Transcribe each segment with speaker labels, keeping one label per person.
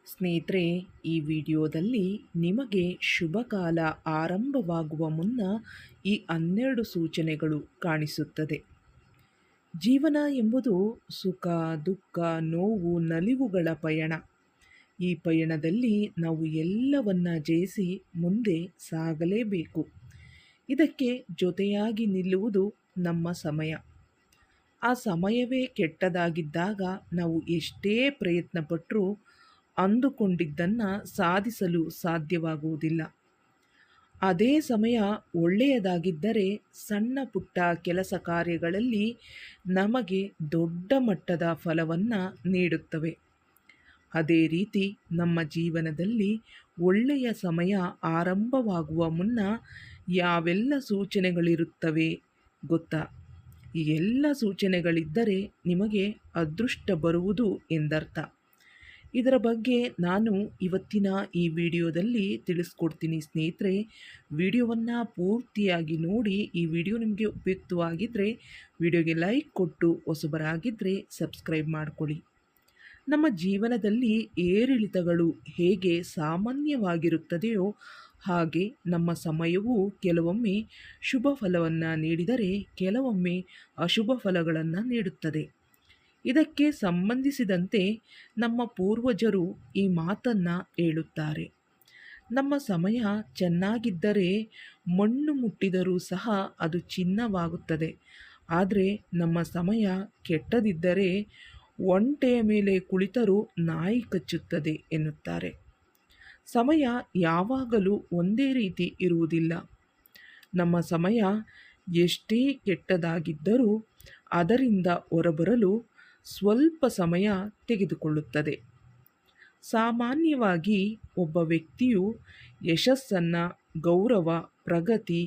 Speaker 1: ಸ್ನೇಹಿತರೆ, ಈ ವಿಡಿಯೋದಲ್ಲಿ ನಿಮಗೆ ಶುಭಕಾಲ ಆರಂಭವಾಗುವ ಮುನ್ನ ಈ 12 ಸೂಚನೆಗಳು ಕಾಣಿಸುತ್ತದೆ. ಜೀವನ ಎಂಬುದು ಸುಖ, ದುಃಖ, ನೋವು, ನಲಿವುಗಳ ಪಯಣ. ಈ ಪಯಣದಲ್ಲಿ ನಾವು ಎಲ್ಲವನ್ನ ಜಯಿಸಿ ಮುಂದೆ ಸಾಗಲೇಬೇಕು. ಇದಕ್ಕೆ ಜೊತೆಯಾಗಿ ನಿಲ್ಲುವುದು ನಮ್ಮ ಸಮಯ. ಆ ಸಮಯವೇ ಕೆಟ್ಟದಾಗಿದ್ದಾಗ ನಾವು ಎಷ್ಟೇ ಪ್ರಯತ್ನ ಪಟ್ಟರೂ ಅಂದುಕೊಂಡಿದ್ದನ್ನು ಸಾಧಿಸಲು ಸಾಧ್ಯವಾಗುವುದಿಲ್ಲ. ಅದೇ ಸಮಯ ಒಳ್ಳೆಯದಾಗಿದ್ದರೆ ಸಣ್ಣ ಪುಟ್ಟ ಕೆಲಸ ಕಾರ್ಯಗಳಲ್ಲಿ ನಮಗೆ ದೊಡ್ಡ ಮಟ್ಟದ ಫಲವನ್ನು ನೀಡುತ್ತವೆ. ಅದೇ ರೀತಿ ನಮ್ಮ ಜೀವನದಲ್ಲಿ ಒಳ್ಳೆಯ ಸಮಯ ಆರಂಭವಾಗುವ ಮುನ್ನ ಯಾವೆಲ್ಲ ಸೂಚನೆಗಳಿರುತ್ತವೆ ಗೊತ್ತಾ? ಈ ಎಲ್ಲ ಸೂಚನೆಗಳಿದ್ದರೆ ನಿಮಗೆ ಅದೃಷ್ಟ ಬರುವುದು ಎಂದರ್ಥ. ಇದರ ಬಗ್ಗೆ ನಾನು ಇವತ್ತಿನ ಈ ವಿಡಿಯೋದಲ್ಲಿ ತಿಳಿಸ್ಕೊಡ್ತೀನಿ ಸ್ನೇಹಿತರೆ. ವಿಡಿಯೋವನ್ನು ಪೂರ್ತಿಯಾಗಿ ನೋಡಿ. ಈ ವಿಡಿಯೋ ನಿಮಗೆ ಉಪಯುಕ್ತವಾಗಿದ್ದರೆ ವಿಡಿಯೋಗೆ ಲೈಕ್ ಕೊಟ್ಟು ಹೊಸಬರಾಗಿದ್ದರೆ ಸಬ್ಸ್ಕ್ರೈಬ್ ಮಾಡಿಕೊಳ್ಳಿ. ನಮ್ಮ ಜೀವನದಲ್ಲಿ ಏರಿಳಿತಗಳು ಹೇಗೆ ಸಾಮಾನ್ಯವಾಗಿರುತ್ತದೆಯೋ ಹಾಗೆ ನಮ್ಮ ಸಮಯವು ಕೆಲವೊಮ್ಮೆ ಶುಭ ಫಲವನ್ನು ನೀಡಿದರೆ ಕೆಲವೊಮ್ಮೆ ಅಶುಭ ಫಲಗಳನ್ನು ನೀಡುತ್ತದೆ. ಇದಕ್ಕೆ ಸಂಬಂಧಿಸಿದಂತೆ ನಮ್ಮ ಪೂರ್ವಜರು ಈ ಮಾತನ್ನು ಹೇಳುತ್ತಾರೆ. ನಮ್ಮ ಸಮಯ ಚೆನ್ನಾಗಿದ್ದರೆ ಮಣ್ಣು ಮುಟ್ಟಿದರೂ ಸಹ ಅದು ಚಿನ್ನವಾಗುತ್ತದೆ. ಆದರೆ ನಮ್ಮ ಸಮಯ ಕೆಟ್ಟದಿದ್ದರೆ ಒಂಟೆಯ ಮೇಲೆ ಕುಳಿತರೂ ನಾಯಿ ಕಚ್ಚುತ್ತದೆ ಎನ್ನುತ್ತಾರೆ. ಸಮಯ ಯಾವಾಗಲೂ ಒಂದೇ ರೀತಿ ಇರುವುದಿಲ್ಲ. ನಮ್ಮ ಸಮಯ ಎಷ್ಟೇ ಕೆಟ್ಟದಾಗಿದ್ದರೂ ಅದರಿಂದ ಹೊರಬರಲು ಸ್ವಲ್ಪ ಸಮಯ ತೆಗೆದುಕೊಳ್ಳುತ್ತದೆ. ಸಾಮಾನ್ಯವಾಗಿ ಒಬ್ಬ ವ್ಯಕ್ತಿಯು ಯಶಸ್ಸನ್ನು, ಗೌರವ, ಪ್ರಗತಿ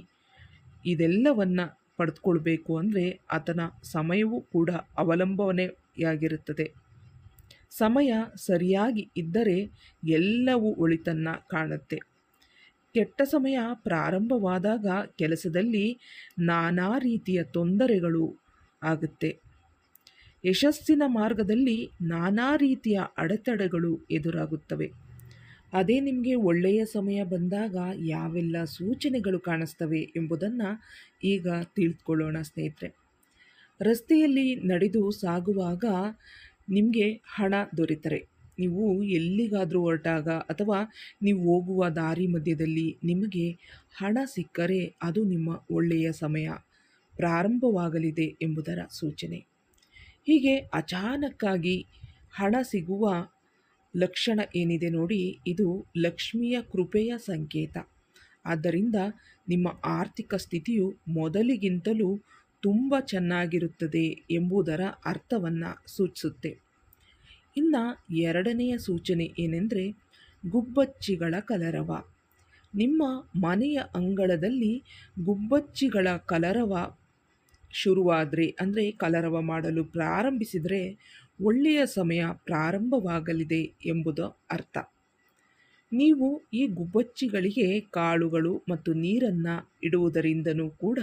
Speaker 1: ಇದೆಲ್ಲವನ್ನು ಪಡೆದುಕೊಳ್ಬೇಕು ಅಂದರೆ ಆತನ ಸಮಯವೂ ಕೂಡ ಅವಲಂಬನೆಯಾಗಿರುತ್ತದೆ. ಸಮಯ ಸರಿಯಾಗಿ ಇದ್ದರೆ ಎಲ್ಲವೂ ಒಳಿತನ್ನು ಕಾಣುತ್ತೆ. ಕೆಟ್ಟ ಸಮಯ ಪ್ರಾರಂಭವಾದಾಗ ಕೆಲಸದಲ್ಲಿ ನಾನಾ ರೀತಿಯ ತೊಂದರೆಗಳು ಆಗುತ್ತೆ. ಯಶಸ್ಸಿನ ಮಾರ್ಗದಲ್ಲಿ ನಾನಾ ರೀತಿಯ ಅಡೆತಡೆಗಳು ಎದುರಾಗುತ್ತವೆ. ಅದೇ ನಿಮಗೆ ಒಳ್ಳೆಯ ಸಮಯ ಬಂದಾಗ ಯಾವೆಲ್ಲ ಸೂಚನೆಗಳು ಕಾಣಿಸ್ತವೆ ಎಂಬುದನ್ನು ಈಗ ತಿಳಿದುಕೊಳ್ಳೋಣ ಸ್ನೇಹಿತರೆ. ರಸ್ತೆಯಲ್ಲಿ ನಡೆದು ಸಾಗುವಾಗ ನಿಮಗೆ ಹಣ ದೊರೆತರೆ, ನೀವು ಎಲ್ಲಿಗಾದರೂ ಹೊರಟಾಗ ಅಥವಾ ನೀವು ಹೋಗುವ ದಾರಿ ಮಧ್ಯದಲ್ಲಿ ನಿಮಗೆ ಹಣ ಸಿಕ್ಕರೆ ಅದು ನಿಮ್ಮ ಒಳ್ಳೆಯ ಸಮಯ ಪ್ರಾರಂಭವಾಗಲಿದೆ ಎಂಬುದರ ಸೂಚನೆ. ಹೀಗೆ ಅಚಾನಕ್ಕಾಗಿ ಹಣ ಸಿಗುವ ಲಕ್ಷಣ ಏನಿದೆ ನೋಡಿ, ಇದು ಲಕ್ಷ್ಮಿಯ ಕೃಪೆಯ ಸಂಕೇತ. ಆದ್ದರಿಂದ ನಿಮ್ಮ ಆರ್ಥಿಕ ಸ್ಥಿತಿಯು ಮೊದಲಿಗಿಂತಲೂ ತುಂಬ ಚೆನ್ನಾಗಿರುತ್ತದೆ ಎಂಬುದರ ಅರ್ಥವನ್ನು ಸೂಚಿಸುತ್ತೆ. ಇನ್ನು ಎರಡನೆಯ ಸೂಚನೆ ಏನೆಂದರೆ ಗುಬ್ಬಚ್ಚಿಗಳ ಕಲರವ. ನಿಮ್ಮ ಮನೆಯ ಅಂಗಳದಲ್ಲಿ ಗುಬ್ಬಚ್ಚಿಗಳ ಕಲರವ ಶುರುವಾದರೆ ಅಂದರೆ ಕಲರವ ಮಾಡಲು ಪ್ರಾರಂಭಿಸಿದರೆ ಒಳ್ಳೆಯ ಸಮಯ ಪ್ರಾರಂಭವಾಗಲಿದೆ ಎಂಬುದು ಅರ್ಥ. ನೀವು ಈ ಗುಬ್ಬಚ್ಚಿಗಳಿಗೆ ಕಾಳುಗಳು ಮತ್ತು ನೀರನ್ನು ಇಡುವುದರಿಂದನೂ ಕೂಡ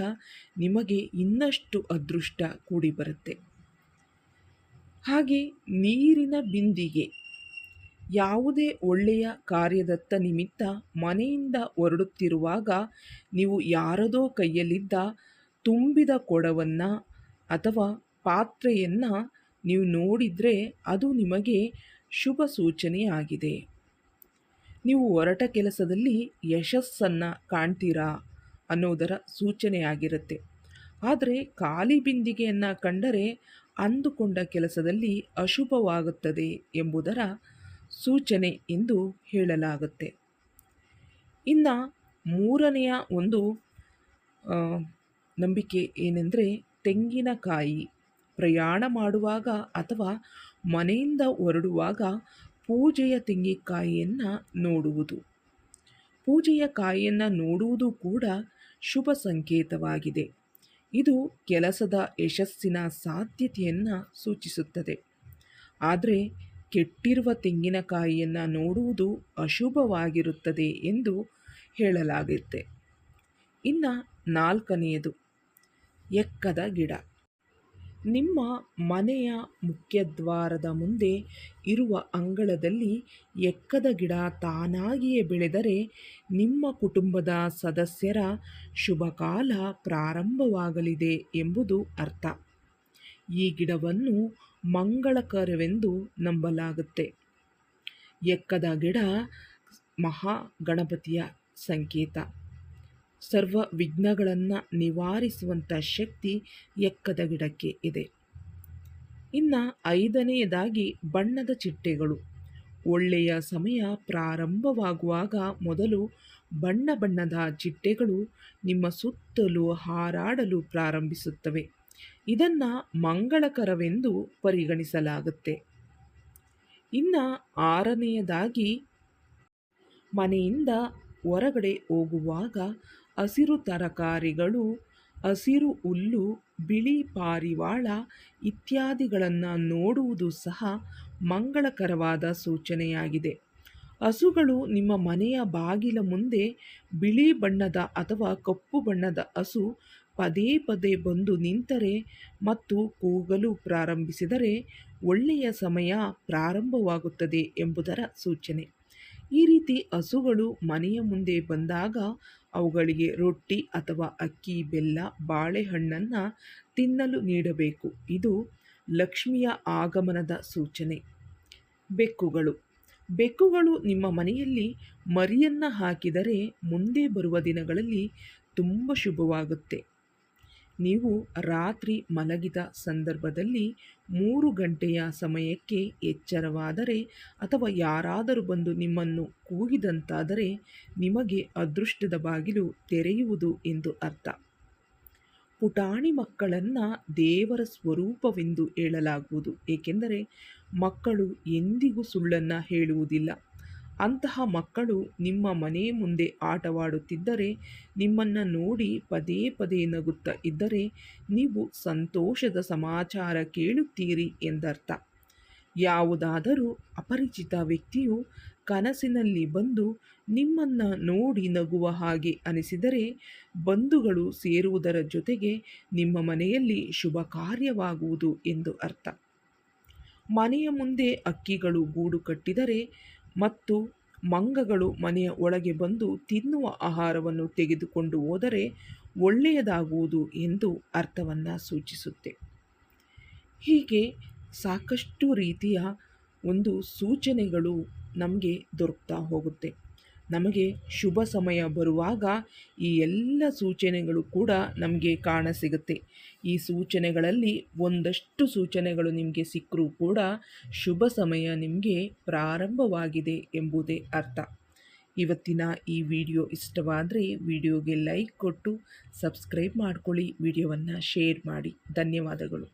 Speaker 1: ನಿಮಗೆ ಇನ್ನಷ್ಟು ಅದೃಷ್ಟ ಕೂಡಿ ಬರುತ್ತೆ. ಹಾಗೆ ನೀರಿನ ಬಿಂದಿಗೆ. ಯಾವುದೇ ಒಳ್ಳೆಯ ಕಾರ್ಯದತ್ತ ನಿಮಿತ್ತ ಮನೆಯಿಂದ ಹೊರಡುತ್ತಿರುವಾಗ ನೀವು ಯಾರದೋ ಕೈಯಲ್ಲಿದ್ದ ತುಂಬಿದ ಕೊಡವನ್ನು ಅಥವಾ ಪಾತ್ರೆಯನ್ನು ನೀವು ನೋಡಿದರೆ ಅದು ನಿಮಗೆ ಶುಭ ಸೂಚನೆಯಾಗಿದೆ. ನೀವು ಹೊರಟ ಕೆಲಸದಲ್ಲಿ ಯಶಸ್ಸನ್ನು ಕಾಣ್ತೀರಾ ಅನ್ನೋದರ ಸೂಚನೆಯಾಗಿರುತ್ತೆ. ಆದರೆ ಖಾಲಿ ಬಿಂದಿಗೆಯನ್ನು ಕಂಡರೆ ಅಂದುಕೊಂಡ ಕೆಲಸದಲ್ಲಿ ಅಶುಭವಾಗುತ್ತದೆ ಎಂಬುದರ ಸೂಚನೆ ಎಂದು ಹೇಳಲಾಗುತ್ತೆ. ಇನ್ನು ಮೂರನೆಯ ಒಂದು ನಂಬಿಕೆ ಏನೆಂದರೆ ತೆಂಗಿನಕಾಯಿ. ಪ್ರಯಾಣ ಮಾಡುವಾಗ ಅಥವಾ ಮನೆಯಿಂದ ಹೊರಡುವಾಗ ಪೂಜೆಯ ತೆಂಗಿನಕಾಯಿಯನ್ನು ನೋಡುವುದು. ಪೂಜೆಯ ಕಾಯಿಯನ್ನು ನೋಡುವುದು ಕೂಡ ಶುಭ ಸಂಕೇತವಾಗಿದೆ. ಇದು ಕೆಲಸದ ಯಶಸ್ಸಿನ ಸಾಧ್ಯತೆಯನ್ನು ಸೂಚಿಸುತ್ತದೆ. ಆದರೆ ಕೆಟ್ಟಿರುವ ತೆಂಗಿನಕಾಯಿಯನ್ನು ನೋಡುವುದು ಅಶುಭವಾಗಿರುತ್ತದೆ ಎಂದು ಹೇಳಲಾಗುತ್ತೆ. ಇನ್ನು ನಾಲ್ಕನೆಯದು ಎಕ್ಕದ ಗಿಡ. ನಿಮ್ಮ ಮನೆಯ ಮುಖ್ಯದ್ವಾರದ ಮುಂದೆ ಇರುವ ಅಂಗಳದಲ್ಲಿ ಎಕ್ಕದ ಗಿಡ ತಾನಾಗಿಯೇ ಬೆಳೆದರೆ ನಿಮ್ಮ ಕುಟುಂಬದ ಸದಸ್ಯರ ಶುಭಕಾಲ ಪ್ರಾರಂಭವಾಗಲಿದೆ ಎಂಬುದು ಅರ್ಥ. ಈ ಗಿಡವನ್ನು ಮಂಗಳಕರವೆಂದು ನಂಬಲಾಗುತ್ತೆ. ಎಕ್ಕದ ಗಿಡ ಮಹಾಗಣಪತಿಯ ಸಂಕೇತ. ಸರ್ವ ವಿಘ್ನಗಳನ್ನು ನಿವಾರಿಸುವಂಥ ಶಕ್ತಿ ಎಕ್ಕದ ಗಿಡಕ್ಕೆ ಇದೆ. ಇನ್ನು 5ನೇದಾಗಿ ಬಣ್ಣದ ಚಿಟ್ಟೆಗಳು. ಒಳ್ಳೆಯ ಸಮಯ ಪ್ರಾರಂಭವಾಗುವಾಗ ಮೊದಲು ಬಣ್ಣದ ಚಿಟ್ಟೆಗಳು ನಿಮ್ಮ ಸುತ್ತಲೂ ಹಾರಾಡಲು ಪ್ರಾರಂಭಿಸುತ್ತವೆ. ಇದನ್ನು ಮಂಗಳಕರವೆಂದು ಪರಿಗಣಿಸಲಾಗುತ್ತೆ. ಇನ್ನು 6ನೇದಾಗಿ ಮನೆಯಿಂದ ಹೊರಗಡೆ ಹೋಗುವಾಗ ಹಸಿರು ತರಕಾರಿಗಳು, ಹಸಿರು ಹುಲ್ಲು, ಬಿಳಿ ಪಾರಿವಾಳ ಇತ್ಯಾದಿಗಳನ್ನು ನೋಡುವುದು ಸಹ ಮಂಗಳಕರವಾದ ಸೂಚನೆಯಾಗಿದೆ. ಹಸುಗಳು ನಿಮ್ಮ ಮನೆಯ ಬಾಗಿಲ ಮುಂದೆ ಬಿಳಿ ಬಣ್ಣದ ಅಥವಾ ಕಪ್ಪು ಬಣ್ಣದ ಹಸು ಪದೇ ಪದೇ ಬಂದು ನಿಂತರೆ ಮತ್ತು ಕೂಗಲು ಪ್ರಾರಂಭಿಸಿದರೆ ಒಳ್ಳೆಯ ಸಮಯ ಪ್ರಾರಂಭವಾಗುತ್ತದೆ ಎಂಬುದರ ಸೂಚನೆ. ಈ ರೀತಿ ಹಸುಗಳು ಮನೆಯ ಮುಂದೆ ಬಂದಾಗ ಅವುಗಳಿಗೆ ರೊಟ್ಟಿ ಅಥವಾ ಅಕ್ಕಿ, ಬೆಲ್ಲ, ಬಾಳೆಹಣ್ಣನ್ನು ತಿನ್ನಲು ನೀಡಬೇಕು. ಇದು ಲಕ್ಷ್ಮಿಯ ಆಗಮನದ ಸೂಚನೆ. ಬೆಕ್ಕುಗಳು ನಿಮ್ಮ ಮನೆಯಲ್ಲಿ ಮರಿಯನ್ನು ಹಾಕಿದರೆ ಮುಂದೆ ಬರುವ ದಿನಗಳಲ್ಲಿ ತುಂಬ ಶುಭವಾಗುತ್ತೆ. ನೀವು ರಾತ್ರಿ ಮಲಗಿದ ಸಂದರ್ಭದಲ್ಲಿ 3 ಗಂಟೆಯ ಸಮಯಕ್ಕೆ ಎಚ್ಚರವಾದರೆ ಅಥವಾ ಯಾರಾದರೂ ಬಂದು ನಿಮ್ಮನ್ನು ಕೂಗಿದಂತಾದರೆ ನಿಮಗೆ ಅದೃಷ್ಟದ ಬಾಗಿಲು ತೆರೆಯುವುದು ಎಂದು ಅರ್ಥ. ಪುಟಾಣಿ ಮಕ್ಕಳನ್ನು ದೇವರ ಸ್ವರೂಪವೆಂದು ಹೇಳಲಾಗುವುದು. ಏಕೆಂದರೆ ಮಕ್ಕಳು ಎಂದಿಗೂ ಸುಳ್ಳನ್ನು ಹೇಳುವುದಿಲ್ಲ. ಅಂತಹ ಮಕ್ಕಳು ನಿಮ್ಮ ಮನೆ ಮುಂದೆ ಆಟವಾಡುತ್ತಿದ್ದರೆ, ನಿಮ್ಮನ್ನು ನೋಡಿ ಪದೇ ಪದೇ ನಗುತ್ತಾ ಇದ್ದರೆ ನೀವು ಸಂತೋಷದ ಸಮಾಚಾರ ಕೇಳುತ್ತೀರಿ ಎಂದರ್ಥ. ಯಾವುದಾದರೂ ಅಪರಿಚಿತ ವ್ಯಕ್ತಿಯು ಕನಸಿನಲ್ಲಿ ಬಂದು ನಿಮ್ಮನ್ನು ನೋಡಿ ನಗುವ ಹಾಗೆ ಅನಿಸಿದರೆ ಬಂಧುಗಳು ಸೇರುವುದರ ಜೊತೆಗೆ ನಿಮ್ಮ ಮನೆಯಲ್ಲಿ ಶುಭ ಕಾರ್ಯವಾಗುವುದು ಎಂದು ಅರ್ಥ. ಮನೆಯ ಮುಂದೆ ಹಕ್ಕಿಗಳು ಗೂಡು ಕಟ್ಟಿದರೆ ಮತ್ತು ಮಂಗಗಳು ಮನೆಯ ಒಳಗೆ ಬಂದು ತಿನ್ನುವ ಆಹಾರವನ್ನು ತೆಗೆದುಕೊಂಡು ಹೋದರೆ ಒಳ್ಳೆಯದಾಗುವುದು ಎಂದು ಅರ್ಥವನ್ನು ಸೂಚಿಸುತ್ತೆ. ಹೀಗೆ ಸಾಕಷ್ಟು ರೀತಿಯ ಒಂದು ಸೂಚನೆಗಳು ನಮಗೆ ದೊರಕ್ತಾ ಹೋಗುತ್ತೆ. ನಮಗೆ ಶುಭ ಸಮಯ ಬರುವಾಗ ಈ ಎಲ್ಲ ಸೂಚನೆಗಳು ಕೂಡ ನಮಗೆ ಕಾಣಸಿಗುತ್ತೆ. ಈ ಸೂಚನೆಗಳಲ್ಲಿ ಒಂದಷ್ಟು ಸೂಚನೆಗಳು ನಿಮಗೆ ಸಿಕ್ಕರೂ ಕೂಡ ಶುಭ ಸಮಯ ನಿಮಗೆ ಪ್ರಾರಂಭವಾಗಿದೆ ಎಂಬುದೇ ಅರ್ಥ. ಇವತ್ತಿನ ಈ ವಿಡಿಯೋ ಇಷ್ಟವಾದರೆ ವಿಡಿಯೋಗೆ ಲೈಕ್ ಕೊಟ್ಟು ಸಬ್ಸ್ಕ್ರೈಬ್ ಮಾಡ್ಕೊಳ್ಳಿ, ವಿಡಿಯೋವನ್ನು ಶೇರ್ ಮಾಡಿ. ಧನ್ಯವಾದಗಳು.